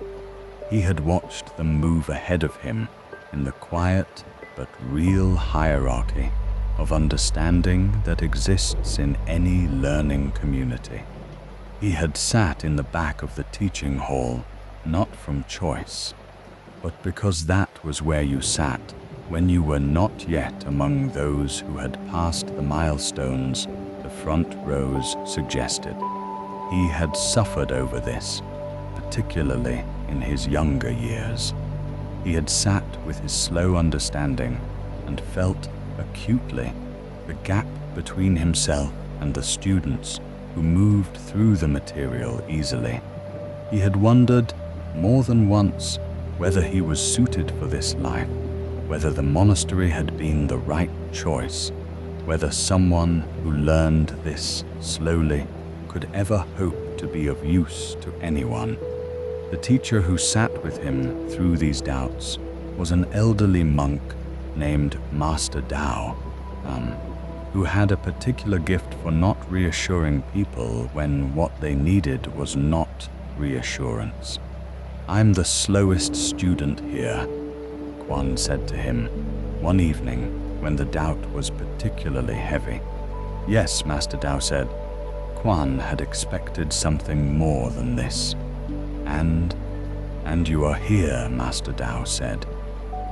He had watched them move ahead of him in the quiet but real hierarchy of understanding that exists in any learning community. He had sat in the back of the teaching hall, not from choice, but because that was where you sat when you were not yet among those who had passed the milestones the front rows suggested. He had suffered over this, particularly in his younger years. He had sat with his slow understanding and felt acutely the gap between himself and the students who moved through the material easily. He had wondered more than once whether he was suited for this life, whether the monastery had been the right choice, whether someone who learned this slowly could ever hope to be of use to anyone. The teacher who sat with him through these doubts was an elderly monk named Master Dao, who had a particular gift for not reassuring people when what they needed was not reassurance. "I'm the slowest student here," Quan said to him one evening when the doubt was particularly heavy. "Yes," Master Dao said. Quan had expected something more than this. And you are here," Master Dao said.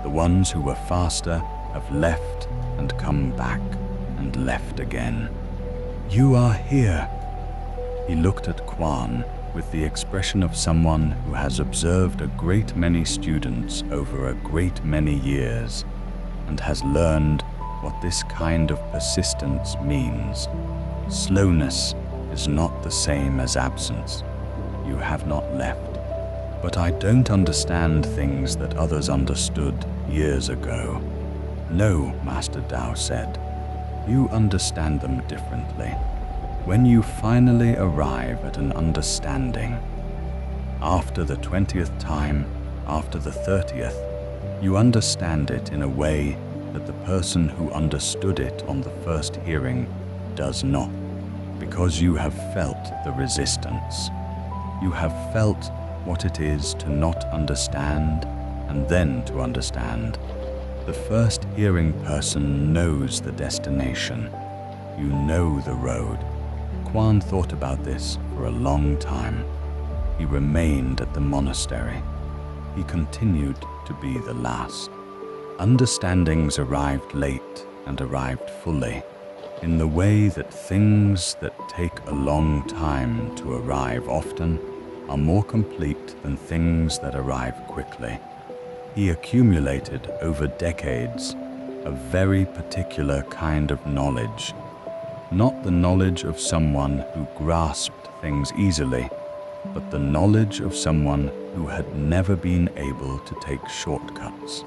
"The ones who were faster have left and come back and left again." "You are here." He looked at Quan with the expression of someone who has observed a great many students over a great many years and has learned what this kind of persistence means. Slowness is not the same as absence. You have not left. "But I don't understand things that others understood years ago." "No," Master Dao said. "You understand them differently. When you finally arrive at an understanding, after the 20th time, after the 30th, you understand it in a way that the person who understood it on the first hearing does not, because you have felt the resistance. You have felt what it is to not understand and then to understand. The first hearing person knows the destination. You know the road." Quan thought about this for a long time. He remained at the monastery. He continued to be the last. Understandings arrived late and arrived fully, in the way that things that take a long time to arrive often are more complete than things that arrive quickly. He accumulated over decades a very particular kind of knowledge, not the knowledge of someone who grasped things easily, but the knowledge of someone who had never been able to take shortcuts,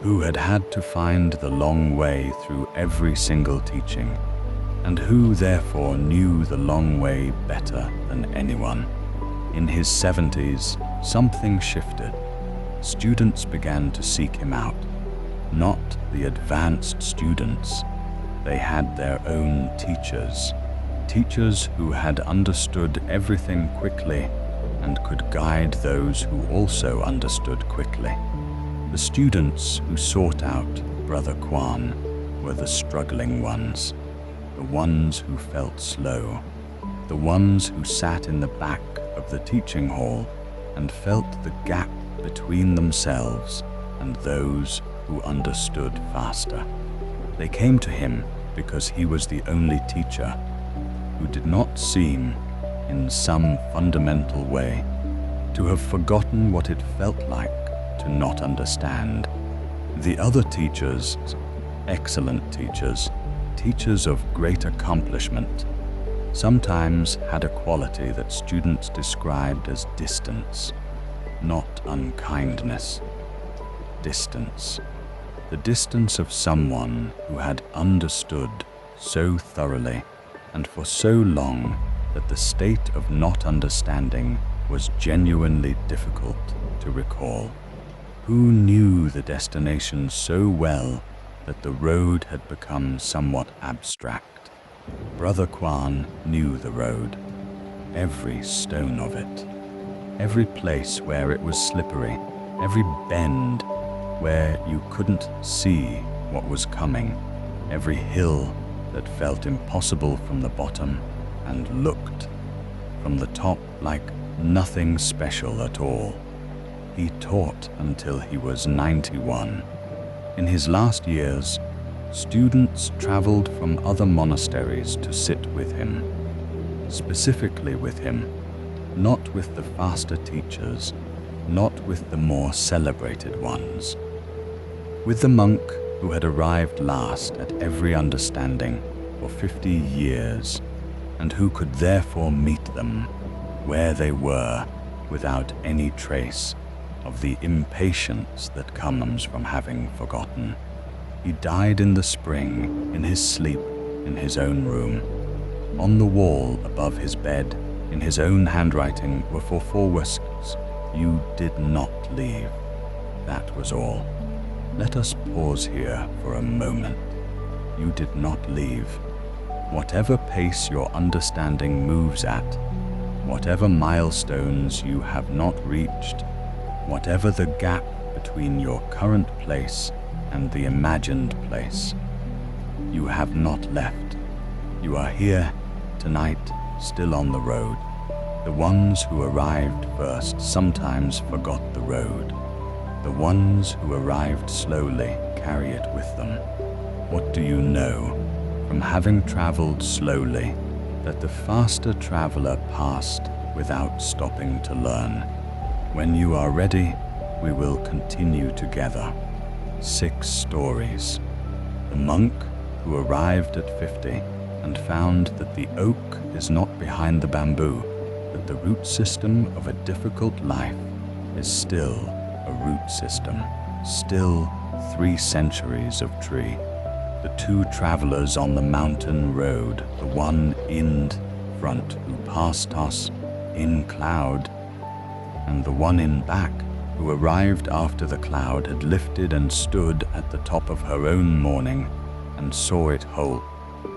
who had had to find the long way through every single teaching, and who therefore knew the long way better than anyone. In his 70s, something shifted. Students began to seek him out. Not the advanced students. They had their own teachers. Teachers who had understood everything quickly and could guide those who also understood quickly. The students who sought out Brother Quan were the struggling ones, the ones who felt slow, the ones who sat in the back of the teaching hall and felt the gap between themselves and those who understood faster. They came to him because he was the only teacher who did not seem, in some fundamental way, to have forgotten what it felt like to not understand. The other teachers, excellent teachers, teachers of great accomplishment, sometimes had a quality that students described as distance, not unkindness. Distance. The distance of someone who had understood so thoroughly and for so long that the state of not understanding was genuinely difficult to recall. Who knew the destination so well that the road had become somewhat abstract? Brother Kwan knew the road, every stone of it, every place where it was slippery, every bend where you couldn't see what was coming, every hill that felt impossible from the bottom and looked from the top like nothing special at all. He taught until he was 91. In his last years, students traveled from other monasteries to sit with him, specifically with him, not with the faster teachers, not with the more celebrated ones. With the monk who had arrived last at every understanding for 50 years, and who could therefore meet them where they were without any trace of the impatience that comes from having forgotten. He died in the spring, in his sleep, in his own room. On the wall above his bed, in his own handwriting, were 4 words: "You did not leave." That was all. Let us pause here for a moment. You did not leave. Whatever pace your understanding moves at, whatever milestones you have not reached, whatever the gap between your current place and the imagined place, you have not left. You are here tonight, still on the road. The ones who arrived first sometimes forgot the road. The ones who arrived slowly carry it with them. What do you know from having traveled slowly that the faster traveler passed without stopping to learn? When you are ready, we will continue together. 6 stories. The monk who arrived at 50 and found that the oak is not behind the bamboo, that the root system of a difficult life is still a root system, still 3 centuries of tree. The 2 travelers on the mountain road, the one in front who passed us in cloud, and the one in back who arrived after the cloud had lifted and stood at the top of her own morning and saw it whole.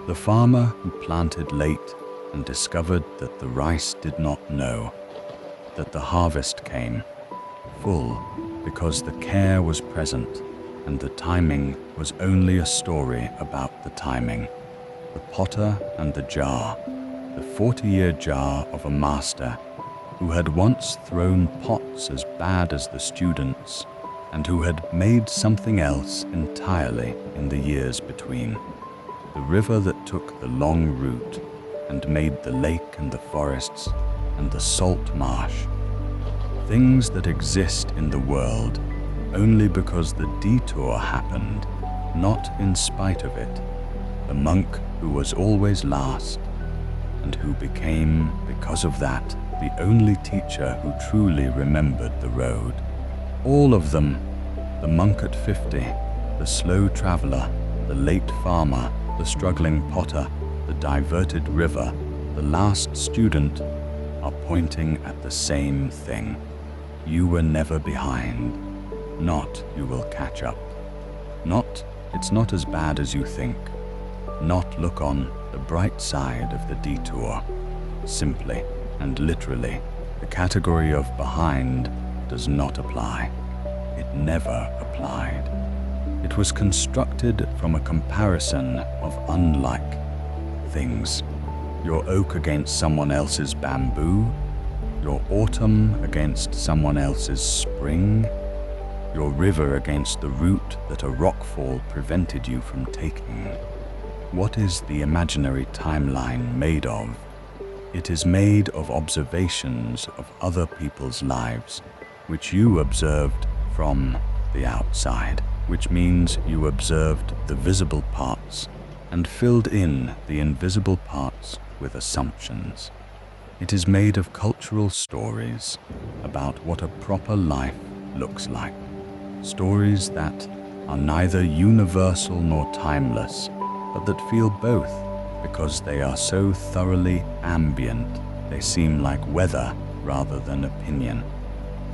The farmer who planted late and discovered that the rice did not know, that the harvest came, full because the care was present and the timing was only a story about the timing. The potter and the jar, the 40-year jar of a master who had once thrown pots as bad as the students and who had made something else entirely in the years between. The river that took the long route and made the lake and the forests and the salt marsh. Things that exist in the world only because the detour happened, not in spite of it. The monk who was always last and who became, because of that, the only teacher who truly remembered the road. All of them, the monk at 50, the slow traveler, the late farmer, the struggling potter, the diverted river, the last student, are pointing at the same thing. You were never behind. Not you will catch up. Not it's not as bad as you think. Not look on the bright side of the detour. Simply and literally, the category of behind does not apply. It never applied. It was constructed from a comparison of unlike things. Your oak against someone else's bamboo, your autumn against someone else's spring, your river against the route that a rockfall prevented you from taking. What is the imaginary timeline made of? It is made of observations of other people's lives, which you observed from the outside, which means you observed the visible parts and filled in the invisible parts with assumptions. It is made of cultural stories about what a proper life looks like. Stories that are neither universal nor timeless, but that feel both because they are so thoroughly ambient they seem like weather rather than opinion.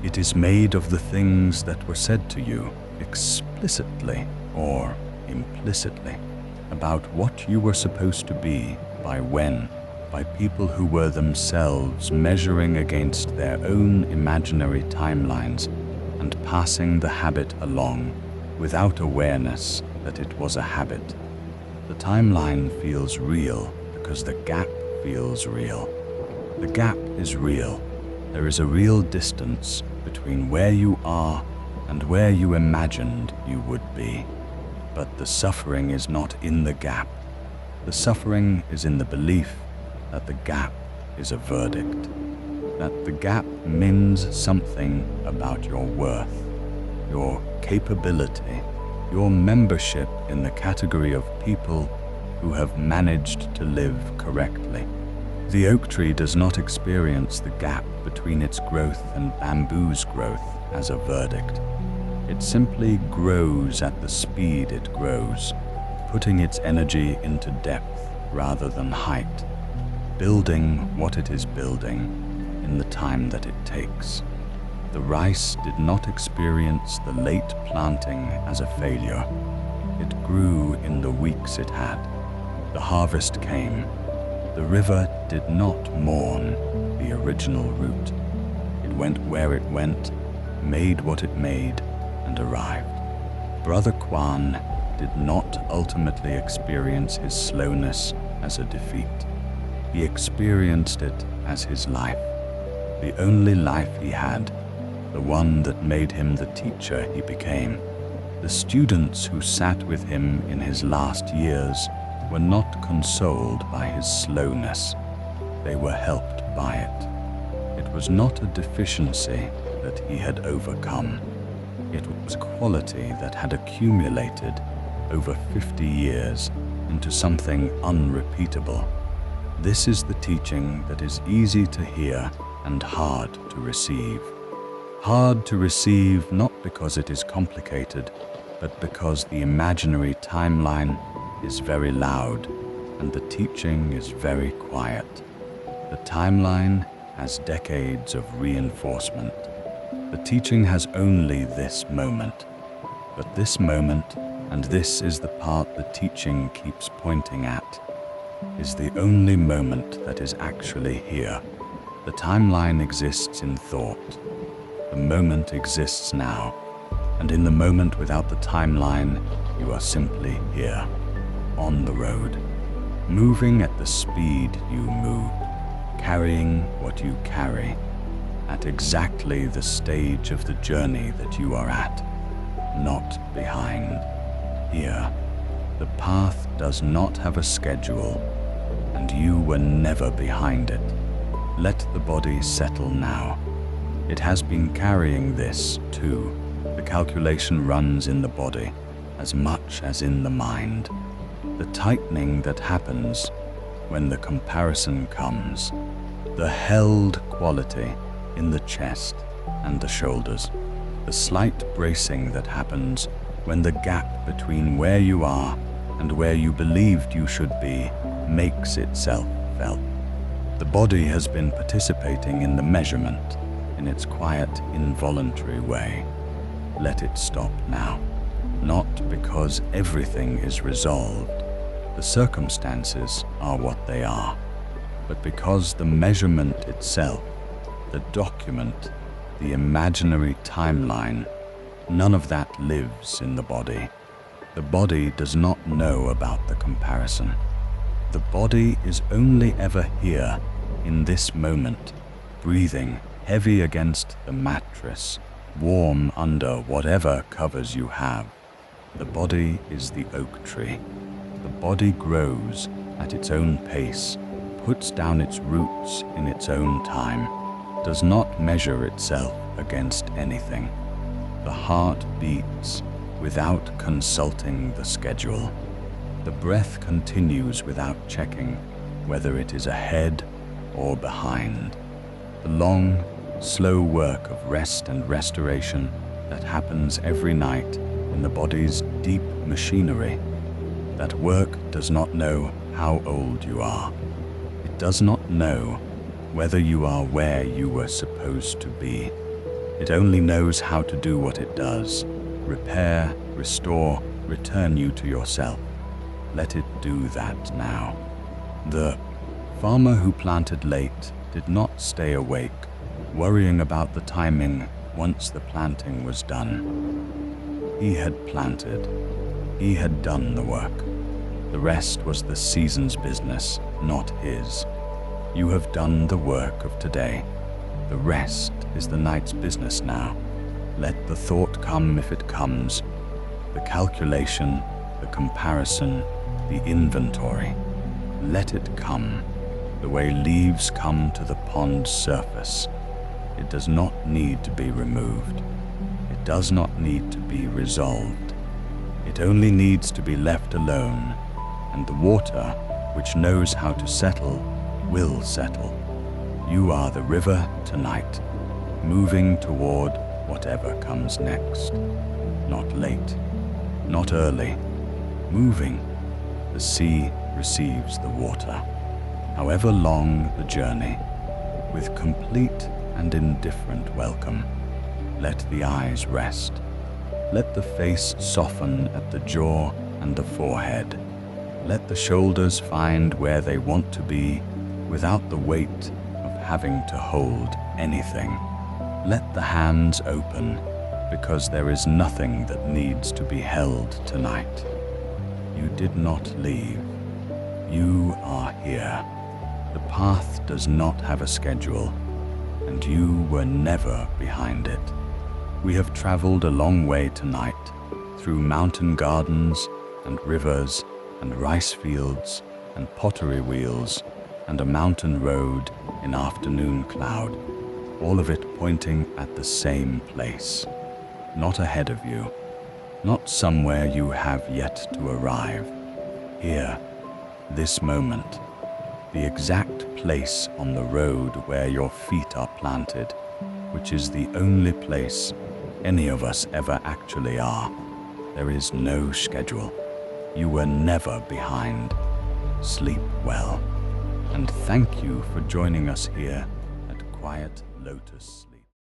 It is made of the things that were said to you explicitly or implicitly about what you were supposed to be by when, by people who were themselves measuring against their own imaginary timelines and passing the habit along without awareness that it was a habit. The timeline feels real because the gap feels real. The gap is real. There is a real distance between where you are and where you imagined you would be. But the suffering is not in the gap. The suffering is in the belief that the gap is a verdict, that the gap means something about your worth, your capability, your membership in the category of people who have managed to live correctly. The oak tree does not experience the gap between its growth and bamboo's growth as a verdict. It simply grows at the speed it grows, putting its energy into depth rather than height, building what it is building in the time that it takes. The rice did not experience the late planting as a failure. It grew in the weeks it had. The harvest came. The river did not mourn the original route. It went where it went, made what it made, and arrived. Brother Kwan did not ultimately experience his slowness as a defeat. He experienced it as his life, the only life he had, the one that made him the teacher he became. The students who sat with him in his last years were not consoled by his slowness. They were helped by it. It was not a deficiency that he had overcome. It was a quality that had accumulated over 50 years into something unrepeatable. This is the teaching that is easy to hear and hard to receive. Hard to receive not because it is complicated, but because the imaginary timeline is very loud and the teaching is very quiet. The timeline has decades of reinforcement. The teaching has only this moment, but this moment, and this is the part the teaching keeps pointing at, is the only moment that is actually here. The timeline exists in thought. The moment exists now, and in the moment without the timeline, you are simply here, on the road, moving at the speed you move, carrying what you carry, at exactly the stage of the journey that you are at, not behind. Here, the path does not have a schedule, and you were never behind it. Let the body settle now. It has been carrying this, too. The calculation runs in the body as much as in the mind. The tightening that happens when the comparison comes, the held quality in the chest and the shoulders, the slight bracing that happens when the gap between where you are and where you believed you should be makes itself felt. The body has been participating in the measurement in its quiet, involuntary way. Let it stop now, not because everything is resolved, the circumstances are what they are, but because the measurement itself, the document, the imaginary timeline, none of that lives in the body. The body does not know about the comparison. The body is only ever here in this moment, breathing heavy against the mattress, warm under whatever covers you have. The body is the oak tree. The body grows at its own pace, puts down its roots in its own time, does not measure itself against anything. The heart beats without consulting the schedule. The breath continues without checking whether it is ahead or behind. The long, slow work of rest and restoration that happens every night in the body's deep machinery. That work does not know how old you are. It does not know whether you are where you were supposed to be. It only knows how to do what it does: repair, restore, return you to yourself. Let it do that now. The farmer who planted late did not stay awake, worrying about the timing once the planting was done. He had planted. He had done the work. The rest was the season's business, not his. You have done the work of today. The rest is the night's business now. Let the thought come if it comes, the calculation, the comparison, the inventory. Let it come, the way leaves come to the pond's surface. It does not need to be removed. It does not need to be resolved. It only needs to be left alone, and the water, which knows how to settle, will settle. You are the river tonight, moving toward whatever comes next. Not late, not early, moving. The sea receives the water, however long the journey, with complete and indifferent welcome. Let the eyes rest. Let the face soften at the jaw and the forehead. Let the shoulders find where they want to be without the weight of having to hold anything. Let the hands open, because there is nothing that needs to be held tonight. You did not leave. You are here. The path does not have a schedule, and you were never behind it. We have traveled a long way tonight, through mountain gardens and rivers and rice fields and pottery wheels and a mountain road in afternoon cloud, all of it pointing at the same place. Not ahead of you, not somewhere you have yet to arrive. Here, this moment, the exact place on the road where your feet are planted, which is the only place any of us ever actually are. There is no schedule. You were never behind. Sleep well. And thank you for joining us here at Quiet Lotus Sleep.